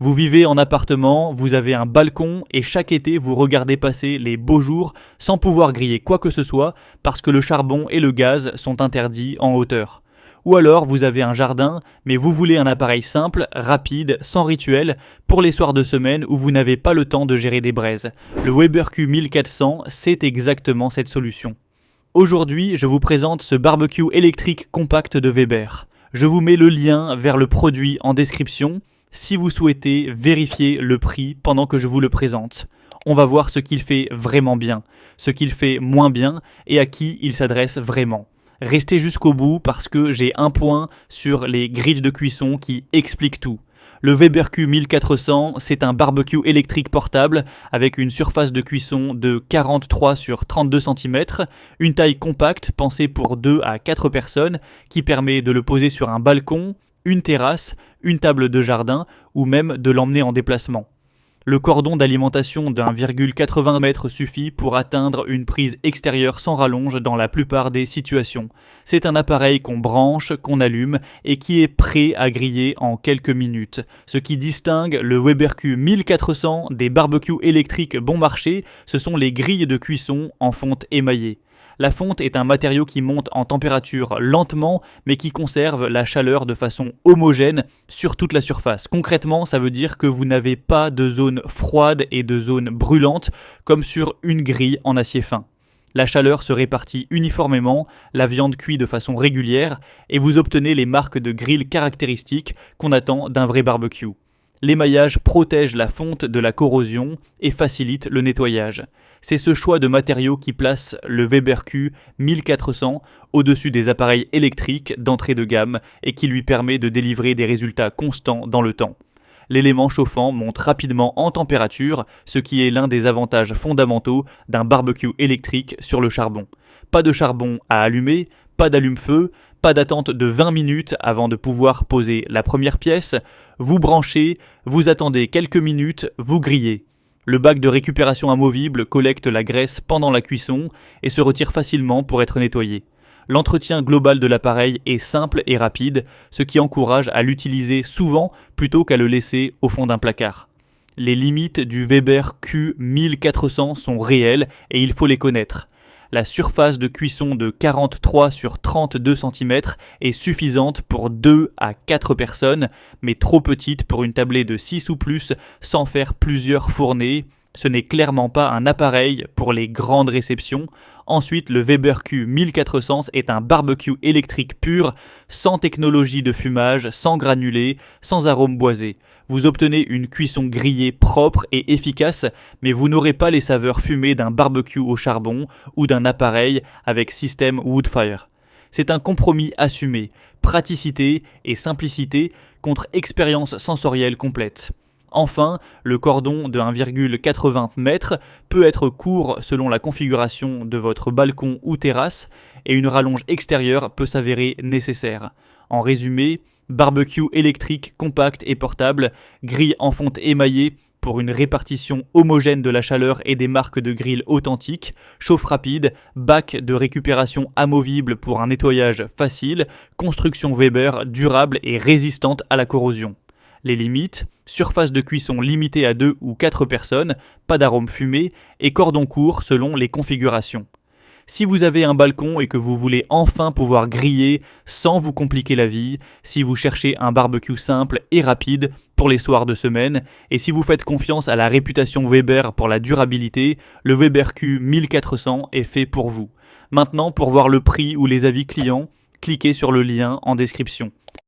Vous vivez en appartement, vous avez un balcon et chaque été vous regardez passer les beaux jours sans pouvoir griller quoi que ce soit parce que le charbon et le gaz sont interdits en hauteur. Ou alors vous avez un jardin mais vous voulez un appareil simple, rapide, sans rituel pour les soirs de semaine où vous n'avez pas le temps de gérer des braises. Le Weber Q1400, c'est exactement cette solution. Aujourd'hui, je vous présente ce barbecue électrique compact de Weber. Je vous mets le lien vers le produit en description si vous souhaitez vérifier le prix pendant que je vous le présente. On va voir ce qu'il fait vraiment bien, ce qu'il fait moins bien et à qui il s'adresse vraiment. Restez jusqu'au bout parce que j'ai un point sur les grilles de cuisson qui explique tout. Le Weber Q1400, c'est un barbecue électrique portable avec une surface de cuisson de 43 sur 32 cm, une taille compacte pensée pour 2 à 4 personnes qui permet de le poser sur un balcon, une terrasse, une table de jardin ou même de l'emmener en déplacement. Le cordon d'alimentation de 1,80 m suffit pour atteindre une prise extérieure sans rallonge dans la plupart des situations. C'est un appareil qu'on branche, qu'on allume et qui est prêt à griller en quelques minutes. Ce qui distingue le Weber Q1400 des barbecues électriques bon marché, ce sont les grilles de cuisson en fonte émaillée. La fonte est un matériau qui monte en température lentement, mais qui conserve la chaleur de façon homogène sur toute la surface. Concrètement, ça veut dire que vous n'avez pas de zone froide et de zone brûlante, comme sur une grille en acier fin. La chaleur se répartit uniformément, la viande cuit de façon régulière, et vous obtenez les marques de grill caractéristiques qu'on attend d'un vrai barbecue. L'émaillage protège la fonte de la corrosion et facilite le nettoyage. C'est ce choix de matériaux qui place le Weber Q1400 au-dessus des appareils électriques d'entrée de gamme et qui lui permet de délivrer des résultats constants dans le temps. L'élément chauffant monte rapidement en température, ce qui est l'un des avantages fondamentaux d'un barbecue électrique sur le charbon. Pas de charbon à allumer, pas d'allume-feu, pas d'attente de 20 minutes avant de pouvoir poser la première pièce, vous branchez, vous attendez quelques minutes, vous grillez. Le bac de récupération amovible collecte la graisse pendant la cuisson et se retire facilement pour être nettoyé. L'entretien global de l'appareil est simple et rapide, ce qui encourage à l'utiliser souvent plutôt qu'à le laisser au fond d'un placard. Les limites du Weber Q1400 sont réelles et il faut les connaître. La surface de cuisson de 43 sur 32 cm est suffisante pour 2 à 4 personnes, mais trop petite pour une tablée de 6 ou plus sans faire plusieurs fournées. Ce n'est clairement pas un appareil pour les grandes réceptions. Ensuite, le Weber Q1400 est un barbecue électrique pur, sans technologie de fumage, sans granulés, sans arôme boisé. Vous obtenez une cuisson grillée propre et efficace, mais vous n'aurez pas les saveurs fumées d'un barbecue au charbon ou d'un appareil avec système Woodfire. C'est un compromis assumé, praticité et simplicité contre expérience sensorielle complète. Enfin, le cordon de 1,80 m peut être court selon la configuration de votre balcon ou terrasse et une rallonge extérieure peut s'avérer nécessaire. En résumé, barbecue électrique compact et portable, grille en fonte émaillée pour une répartition homogène de la chaleur et des marques de grill authentiques, chauffe rapide, bac de récupération amovible pour un nettoyage facile, construction Weber durable et résistante à la corrosion. Les limites, surface de cuisson limitée à 2 ou 4 personnes, pas d'arôme fumé et cordon court selon les configurations. Si vous avez un balcon et que vous voulez enfin pouvoir griller sans vous compliquer la vie, si vous cherchez un barbecue simple et rapide pour les soirs de semaine, et si vous faites confiance à la réputation Weber pour la durabilité, le Weber Q1400 est fait pour vous. Maintenant, pour voir le prix ou les avis clients, cliquez sur le lien en description.